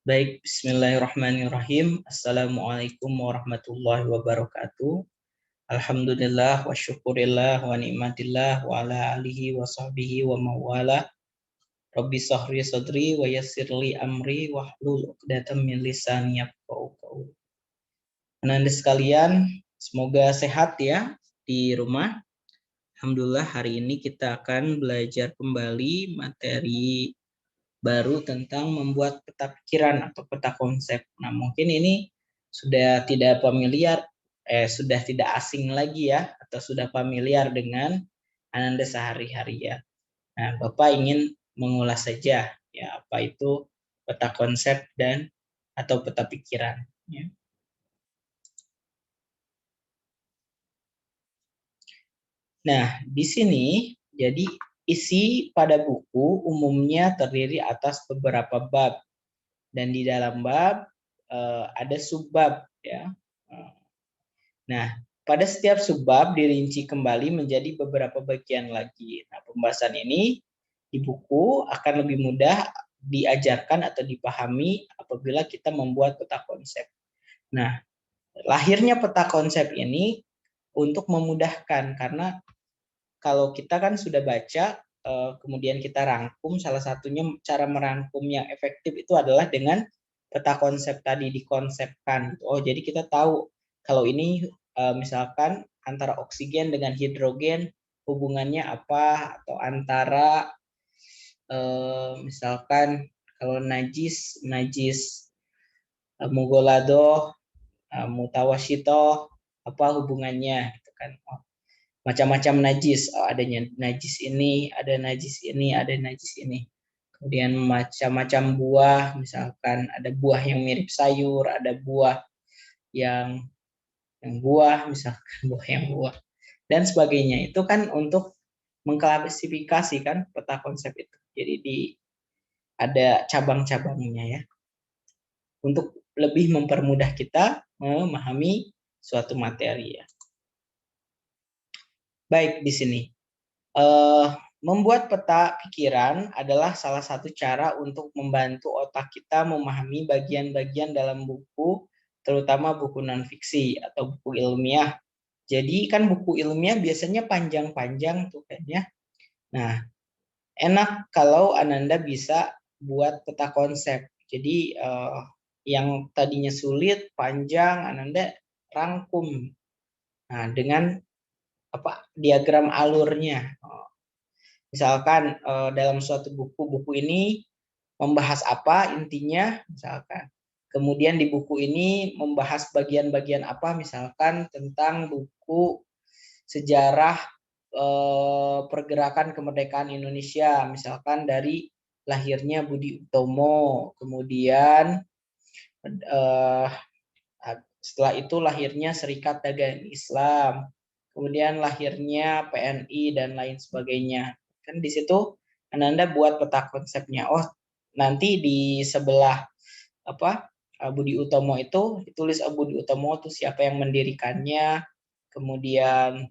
Baik, bismillahirrahmanirrahim. Assalamualaikum warahmatullahi wabarakatuh. Alhamdulillah wa syukurillah wa ni'matillah wa ala alihi wa sahbihi wa mawala. Rabbi sahri sadri wa yassirli amri wa hlul uqdatam min lisani yafqahu qawli. Anda sekalian, semoga sehat ya di rumah. Alhamdulillah hari ini kita akan belajar kembali materi baru tentang membuat peta pikiran atau peta konsep. Nah, mungkin ini sudah tidak familiar, sudah tidak asing lagi ya, atau sudah familiar dengan Ananda sehari-hari ya. Nah, Bapak ingin mengulas saja ya apa itu peta konsep dan atau peta pikiran. Ya. Nah, di sini jadi isi pada buku umumnya terdiri atas beberapa bab dan di dalam bab ada subbab ya. Nah, pada setiap subbab dirinci kembali menjadi beberapa bagian lagi. Nah, pembahasan ini di buku akan lebih mudah diajarkan atau dipahami apabila kita membuat peta konsep. Nah, lahirnya peta konsep ini untuk memudahkan karena kalau kita kan sudah baca kemudian kita rangkum, salah satunya cara merangkum yang efektif itu adalah dengan peta konsep tadi dikonsepkan. Oh, jadi kita tahu kalau ini misalkan antara oksigen dengan hidrogen hubungannya apa, atau antara misalkan kalau najis mugolado mutawashito apa hubungannya gitu kan. Oh, macam-macam najis, oh, adanya najis ini, ada najis ini, ada najis ini. Kemudian macam-macam buah, misalkan ada buah yang mirip sayur, ada buah yang buah, misalkan buah yang buah, dan sebagainya. Itu kan untuk mengklasifikasi kan peta konsep itu. Jadi ada cabang-cabangnya ya. Untuk lebih mempermudah kita memahami suatu materi ya. Baik, di sini. Membuat peta pikiran adalah salah satu cara untuk membantu otak kita memahami bagian-bagian dalam buku, terutama buku non-fiksi atau buku ilmiah. Jadi kan buku ilmiah biasanya panjang-panjang tuh kan ya. Nah, enak kalau Ananda bisa buat peta konsep. Jadi yang tadinya sulit, panjang, Ananda rangkum. Nah, dengan diagram alurnya. Misalkan dalam suatu buku ini membahas apa intinya, misalkan. Kemudian di buku ini membahas bagian-bagian apa, misalkan tentang buku sejarah pergerakan kemerdekaan Indonesia, misalkan dari lahirnya Budi Utomo, kemudian setelah itu lahirnya Serikat Dagang Islam, kemudian lahirnya PNI dan lain sebagainya. Kan di situ Ananda buat peta konsepnya. Oh, nanti di sebelah Budi Utomo itu ditulis Budi Utomo itu siapa yang mendirikannya, kemudian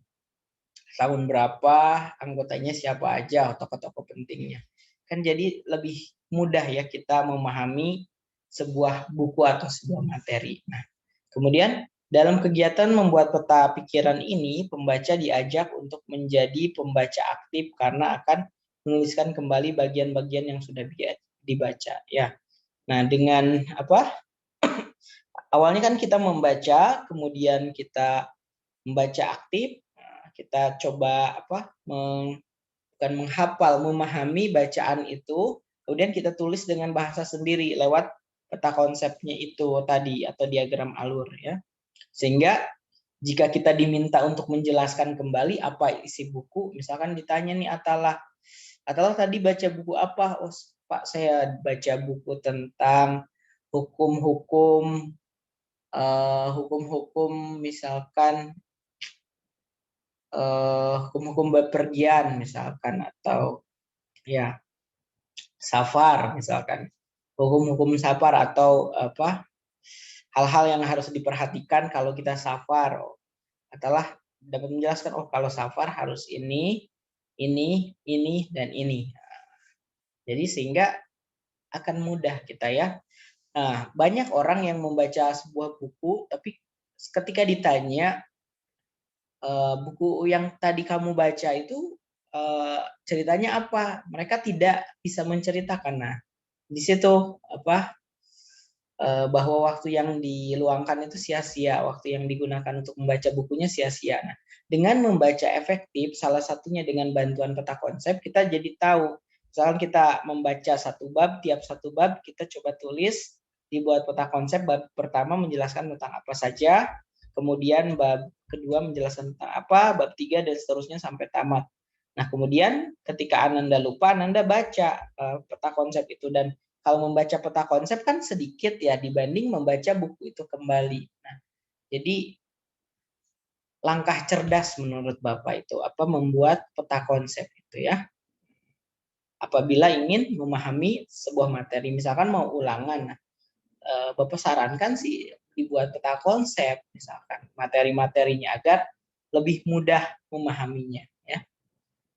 tahun berapa, anggotanya siapa aja, tokoh-tokoh pentingnya. Kan jadi lebih mudah ya kita memahami sebuah buku atau sebuah materi. Nah, kemudian dalam kegiatan membuat peta pikiran ini, pembaca diajak untuk menjadi pembaca aktif karena akan menuliskan kembali bagian-bagian yang sudah dibaca ya. Nah, dengan awalnya kan kita membaca, kemudian kita membaca aktif, kita coba bukan menghafal, memahami bacaan itu, kemudian kita tulis dengan bahasa sendiri lewat peta konsepnya itu tadi atau diagram alur ya. Sehingga jika kita diminta untuk menjelaskan kembali apa isi buku, misalkan ditanya nih Atalah tadi baca buku apa? Oh, Pak, saya baca buku tentang hukum-hukum misalkan hukum-hukum bepergian misalkan, atau ya safar misalkan, hukum-hukum safar atau hal-hal yang harus diperhatikan kalau kita safar. Adalah dapat menjelaskan, oh kalau safar harus ini dan ini. Jadi sehingga akan mudah kita ya Nah, banyak orang yang membaca sebuah buku, tapi ketika ditanya buku yang tadi kamu baca itu ceritanya apa, mereka tidak bisa menceritakan. Nah, di situ bahwa waktu yang diluangkan itu sia-sia, waktu yang digunakan untuk membaca bukunya sia-sia. Nah, dengan membaca efektif, salah satunya dengan bantuan peta konsep, kita jadi tahu. Misalkan kita membaca satu bab, tiap satu bab kita coba tulis, dibuat peta konsep. Bab pertama menjelaskan tentang apa saja, kemudian bab kedua menjelaskan tentang apa, bab tiga dan seterusnya sampai tamat. Nah, kemudian ketika Ananda lupa, Ananda baca peta konsep itu, dan kalau membaca peta konsep kan sedikit ya dibanding membaca buku itu kembali. Nah, jadi langkah cerdas menurut Bapak itu membuat peta konsep itu ya. Apabila ingin memahami sebuah materi, misalkan mau ulangan, Bapak sarankan sih dibuat peta konsep, misalkan materi-materinya agar lebih mudah memahaminya ya.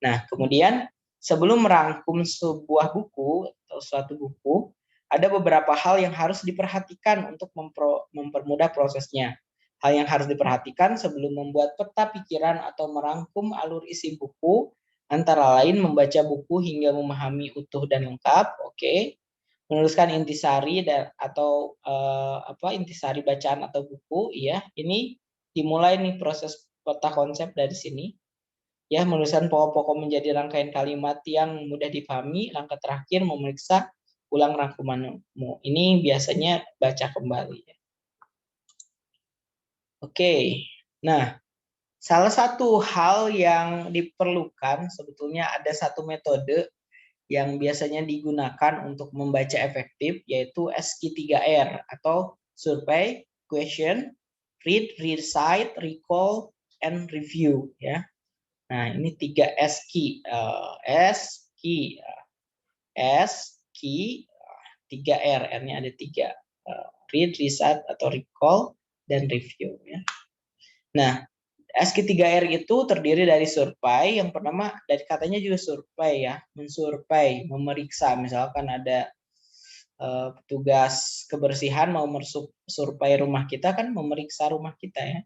Nah, kemudian sebelum merangkum sebuah buku atau suatu buku, ada beberapa hal yang harus diperhatikan untuk mempermudah prosesnya. Hal yang harus diperhatikan sebelum membuat peta pikiran atau merangkum alur isi buku, antara lain membaca buku hingga memahami utuh dan lengkap, oke. Menuliskan intisari atau intisari bacaan atau buku, ya. Ini dimulai nih proses peta konsep dari sini. Ya, menuliskan pokok-pokok menjadi rangkaian kalimat yang mudah dipahami. Langkah terakhir memeriksa ulang rangkumanmu. Ini biasanya baca kembali. Oke. Nah, salah satu hal yang diperlukan sebetulnya ada satu metode yang biasanya digunakan untuk membaca efektif, yaitu SQ3R atau Survey, Question, Read, Recite, Recall, and Review ya. Nah, ini 3 S key. S key, S key, 3 R. R-nya ada 3. Read, recite, atau recall, dan review. Ya. Nah, SQ3R itu terdiri dari survei. Yang pertama, dari katanya juga survei ya. Mensurvei, memeriksa. Misalkan ada petugas kebersihan mau survei rumah kita, kan memeriksa rumah kita ya.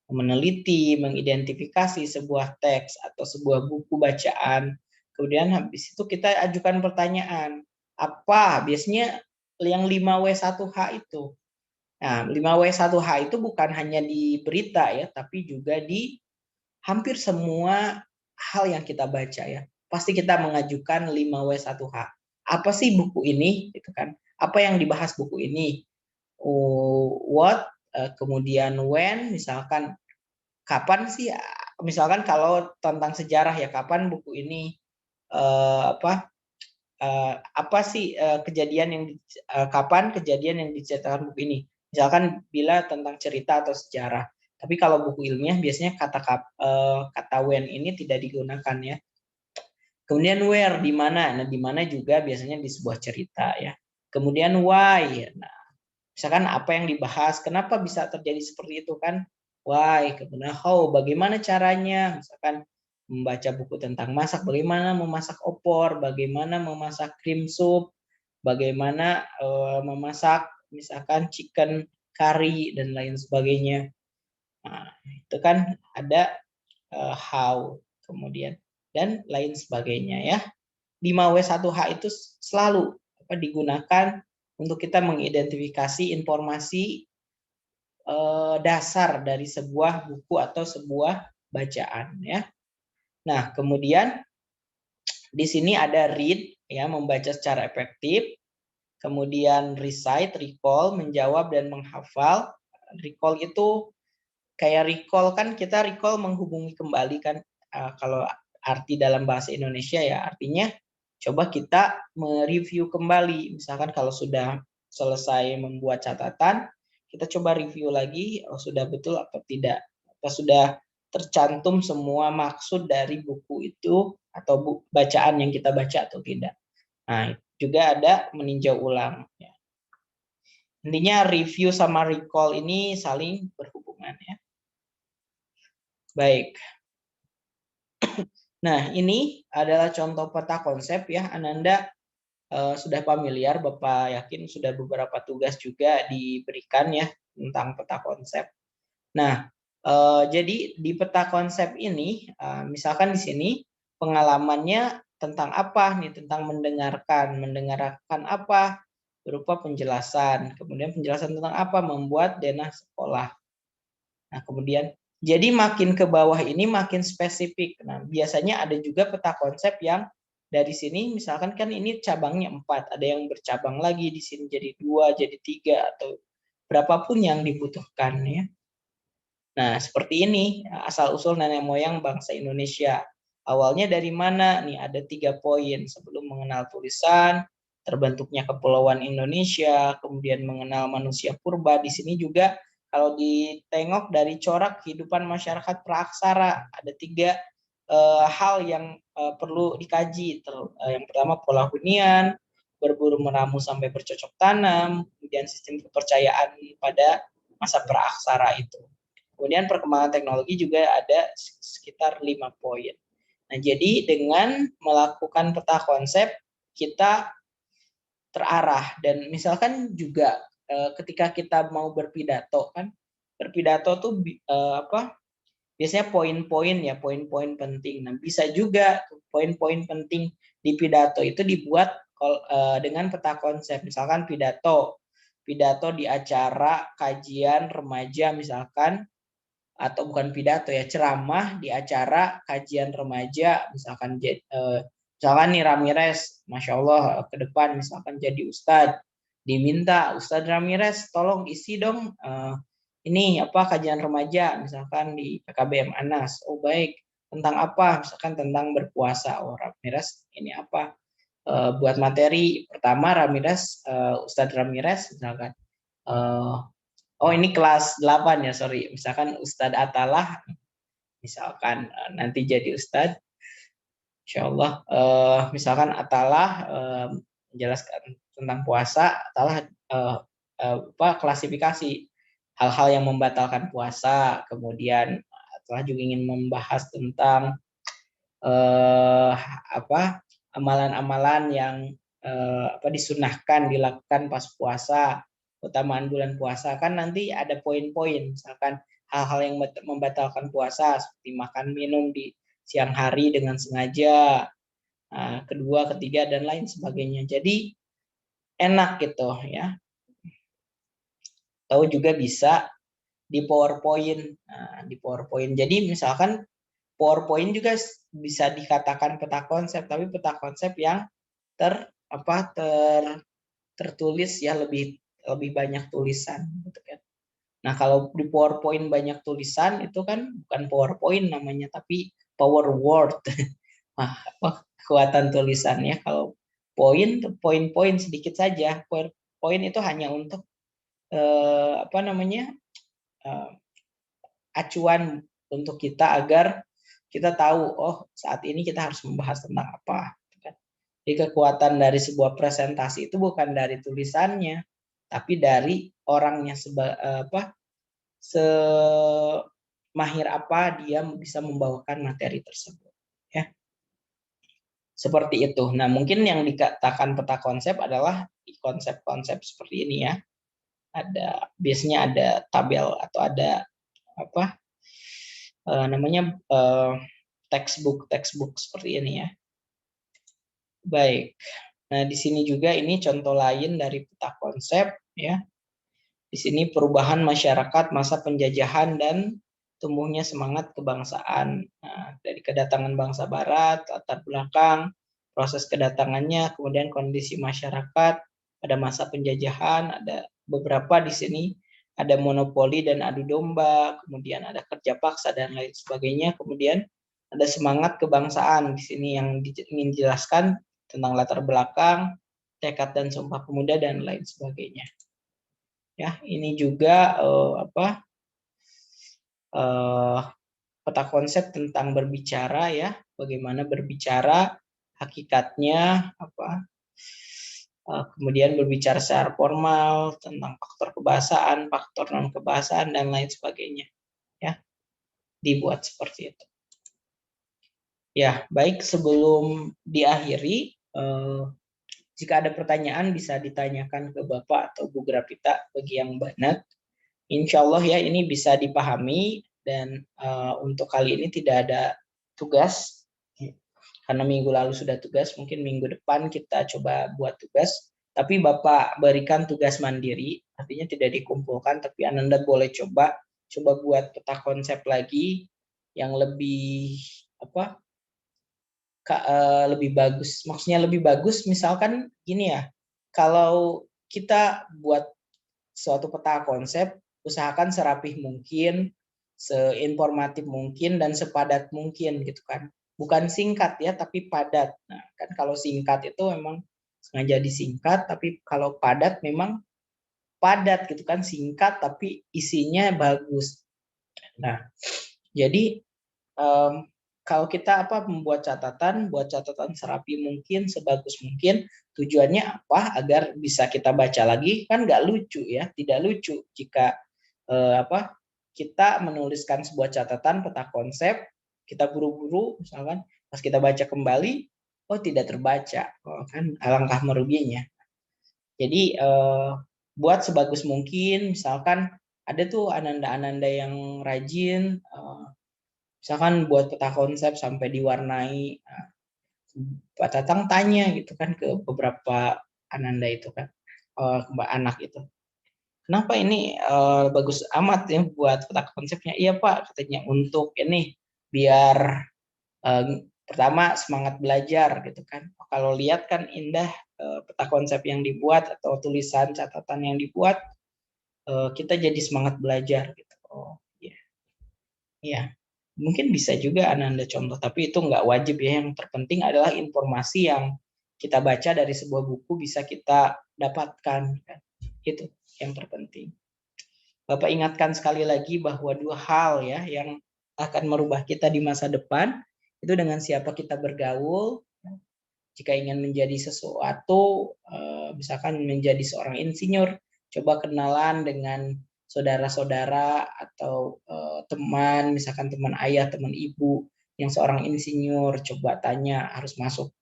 Meneliti, mengidentifikasi sebuah teks atau sebuah buku bacaan. Kemudian habis itu kita ajukan pertanyaan. Apa? Biasanya yang 5W1H itu. Nah, 5W1H itu bukan hanya di berita ya, tapi juga di hampir semua hal yang kita baca ya. Pasti kita mengajukan 5W1H. Apa sih buku ini? Gitu kan. Apa yang dibahas buku ini? What, kemudian when, misalkan kapan sih, misalkan kalau tentang sejarah ya, kapan buku ini apa sih kejadian yang kapan kejadian yang diceritakan buku ini, misalkan bila tentang cerita atau sejarah. Tapi kalau buku ilmiah biasanya kata when ini tidak digunakan ya. Kemudian where, di mana. Nah, di mana juga biasanya di sebuah cerita ya. Kemudian why. Nah, misalkan apa yang dibahas, kenapa bisa terjadi seperti itu kan? Why, kemudian how, bagaimana caranya? Misalkan membaca buku tentang masak, bagaimana memasak opor, bagaimana memasak cream soup, bagaimana memasak misalkan chicken curry dan lain sebagainya. Nah, itu kan ada how, kemudian dan lain sebagainya ya. 5W1H itu selalu digunakan untuk kita mengidentifikasi informasi dasar dari sebuah buku atau sebuah bacaan ya. Nah, kemudian di sini ada read ya, membaca secara efektif. Kemudian recite, recall, menjawab dan menghafal. Recall itu kayak recall kan, kita recall menghubungi kembali kan, kalau arti dalam bahasa Indonesia ya, artinya coba kita mereview kembali. Misalkan kalau sudah selesai membuat catatan, kita coba review lagi, sudah betul atau tidak, apa sudah tercantum semua maksud dari buku itu atau bacaan yang kita baca atau tidak. Nah, juga ada meninjau ulang. Ya. Intinya review sama recall ini saling berhubungan ya. Baik. Nah, ini adalah contoh peta konsep ya, Ananda sudah familiar, Bapak yakin sudah beberapa tugas juga diberikan ya tentang peta konsep. Nah, jadi di peta konsep ini, misalkan di sini pengalamannya tentang apa nih? Tentang mendengarkan apa? Berupa penjelasan. Kemudian penjelasan tentang apa? Membuat denah sekolah. Nah, kemudian jadi makin ke bawah ini makin spesifik. Nah, biasanya ada juga peta konsep yang dari sini misalkan kan ini cabangnya 4, ada yang bercabang lagi di sini jadi 2, jadi 3 atau berapapun yang dibutuhkan ya. Nah, seperti ini asal-usul nenek moyang bangsa Indonesia. Awalnya dari mana? Nih ada 3 poin. Sebelum mengenal tulisan, terbentuknya kepulauan Indonesia, kemudian mengenal manusia purba. Di sini juga kalau ditengok dari corak kehidupan masyarakat praaksara, ada 3 hal yang perlu dikaji. Yang pertama pola hunian, berburu meramu sampai bercocok tanam, kemudian sistem kepercayaan pada masa praaksara itu. Kemudian perkembangan teknologi juga ada sekitar 5 poin. Nah, jadi dengan melakukan peta konsep kita terarah dan misalkan juga ketika kita mau berpidato kan, berpidato tuh biasanya poin-poin ya, poin-poin penting. Nah, bisa juga poin-poin penting di pidato itu dibuat dengan peta konsep. Misalkan pidato di acara kajian remaja misalkan, atau bukan pidato ya, ceramah di acara kajian remaja misalkan misalkan nih Ramirez, Masya Allah ke depan misalkan jadi Ustadz, diminta Ustadz Ramirez tolong isi dong ini apa kajian remaja misalkan di PKBM Anas. Oh baik, tentang apa? Misalkan tentang berpuasa. Oh Ramirez ini apa? Buat materi pertama Ramirez, Ustadz Ramirez misalkan oh ini kelas 8 ya, sorry. Misalkan Ustadz Atalah, misalkan nanti jadi Ustadz, insya Allah. Misalkan Atalah menjelaskan tentang puasa, Atalah klasifikasi hal-hal yang membatalkan puasa, kemudian Atalah juga ingin membahas tentang amalan-amalan yang disunahkan dilakukan pas puasa, utamaan bulan puasa kan nanti ada poin-poin, misalkan hal-hal yang membatalkan puasa seperti makan minum di siang hari dengan sengaja, kedua, ketiga dan lain sebagainya. Jadi enak gitu ya. Tahu juga bisa di PowerPoint. Di PowerPoint. Jadi misalkan PowerPoint juga bisa dikatakan peta konsep, tapi peta konsep yang tertulis ya, lebih banyak tulisan gitu kan. Nah, kalau di PowerPoint banyak tulisan itu kan bukan PowerPoint namanya, tapi Power Word. Nah, kekuatan tulisannya. Kalau poin-poin sedikit saja. PowerPoint itu hanya untuk acuan untuk kita agar kita tahu, oh saat ini kita harus membahas tentang apa. Jadi kekuatan dari sebuah presentasi itu bukan dari tulisannya, tapi dari orangnya semahir apa dia bisa membawakan materi tersebut. Ya, seperti itu. Nah, mungkin yang dikatakan peta konsep adalah konsep-konsep seperti ini ya. Biasanya ada tabel atau ada textbook seperti ini ya. Baik. Nah, di sini juga ini contoh lain dari peta konsep ya. Di sini perubahan masyarakat masa penjajahan dan tumbuhnya semangat kebangsaan. Nah, dari kedatangan bangsa barat, latar belakang, proses kedatangannya, kemudian kondisi masyarakat pada masa penjajahan, ada beberapa di sini, ada monopoli dan adu domba, kemudian ada kerja paksa dan lain sebagainya, kemudian ada semangat kebangsaan di sini yang ingin dijelaskan tentang latar belakang, tekad dan sumpah pemuda dan lain sebagainya. Ya, ini juga peta konsep tentang berbicara ya, bagaimana berbicara, hakikatnya kemudian berbicara secara formal tentang faktor kebahasaan, faktor non kebahasaan dan lain sebagainya. Ya, dibuat seperti itu. Ya, baik, sebelum diakhiri Jika ada pertanyaan bisa ditanyakan ke Bapak atau Bu Grapita bagi yang banat. Insya Allah ya ini bisa dipahami dan untuk kali ini tidak ada tugas karena minggu lalu sudah tugas, mungkin minggu depan kita coba buat tugas. Tapi Bapak berikan tugas mandiri, artinya tidak dikumpulkan, tapi Ananda boleh coba buat peta konsep lagi yang lebih apa? Lebih bagus. Maksudnya lebih bagus misalkan gini ya. Kalau kita buat suatu peta konsep, usahakan serapih mungkin, seinformatif mungkin dan sepadat mungkin gitu kan. Bukan singkat ya, tapi padat. Nah, kan kalau singkat itu memang sengaja disingkat, tapi kalau padat memang padat gitu kan, singkat tapi isinya bagus. Nah, jadi kalau kita membuat catatan, buat catatan serapi mungkin, sebagus mungkin. Tujuannya apa? Agar bisa kita baca lagi. Kan nggak lucu ya, tidak lucu jika kita menuliskan sebuah catatan peta konsep, kita buru-buru, misalkan pas kita baca kembali, oh tidak terbaca, oh, kan alangkah meruginya. Jadi buat sebagus mungkin, misalkan ada tuh ananda-ananda yang rajin, misalkan buat peta konsep sampai diwarnai, Pak Tatang tanya gitu kan ke beberapa ananda itu kan, Mbak anak itu, kenapa ini bagus amat ya buat peta konsepnya? Iya Pak, katanya untuk ini biar pertama semangat belajar gitu kan. Kalau lihat kan indah peta konsep yang dibuat atau tulisan catatan yang dibuat, kita jadi semangat belajar gitu. Oh iya, iya. Mungkin bisa juga Ananda contoh, tapi itu nggak wajib ya. Yang terpenting adalah informasi yang kita baca dari sebuah buku bisa kita dapatkan. Itu yang terpenting. Bapak ingatkan sekali lagi bahwa dua hal ya yang akan merubah kita di masa depan, itu dengan siapa kita bergaul. Jika ingin menjadi sesuatu, misalkan menjadi seorang insinyur, coba kenalan dengan saudara-saudara atau teman, misalkan teman ayah, teman ibu yang seorang insinyur, coba tanya harus masuk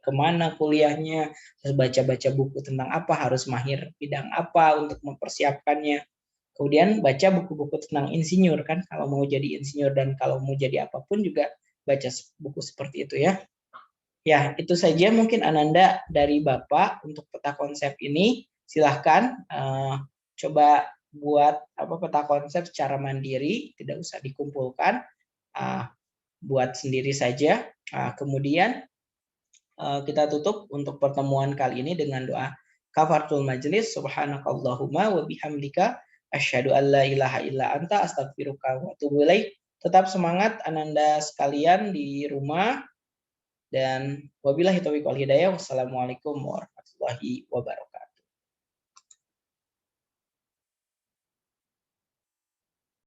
kemana kuliahnya, harus baca-baca buku tentang apa, harus mahir bidang apa untuk mempersiapkannya. Kemudian baca buku-buku tentang insinyur kan, kalau mau jadi insinyur dan kalau mau jadi apapun juga baca buku seperti itu ya. Ya, itu saja mungkin Ananda dari Bapak untuk peta konsep ini. Silahkan coba buat peta konsep secara mandiri, tidak usah dikumpulkan, buat sendiri saja. Kemudian kita tutup untuk pertemuan kali ini dengan doa kafaratul majelis. Subhanakallahumma wa bihamdika asyhadu an la ilaha illa anta astaghfiruka wa atubu ilaik. Tetap semangat Ananda sekalian di rumah. Dan wabillahi taufiq wal hidayah. Wassalamualaikum warahmatullahi wabarakatuh.